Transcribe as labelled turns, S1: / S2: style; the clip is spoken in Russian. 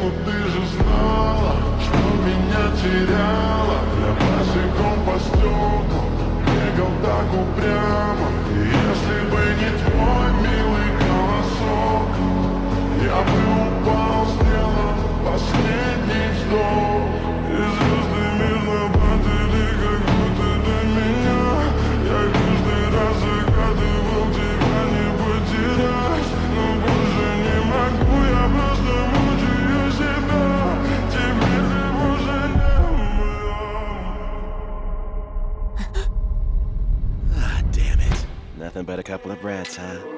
S1: но ты же знала, что меня теряла. Я босиком по стеклам бегал так упрямо. И если бы не твой милый голосок, я бы упал, сделал последний вздох. И звезды мирно падали, как будто до меня. Я каждый раз загадывал тебя не потерять, но больше не могу, я просто мучаю себя. Теперь ты уже не моя.
S2: Ah, damn it. Nothing but a couple of brats, huh?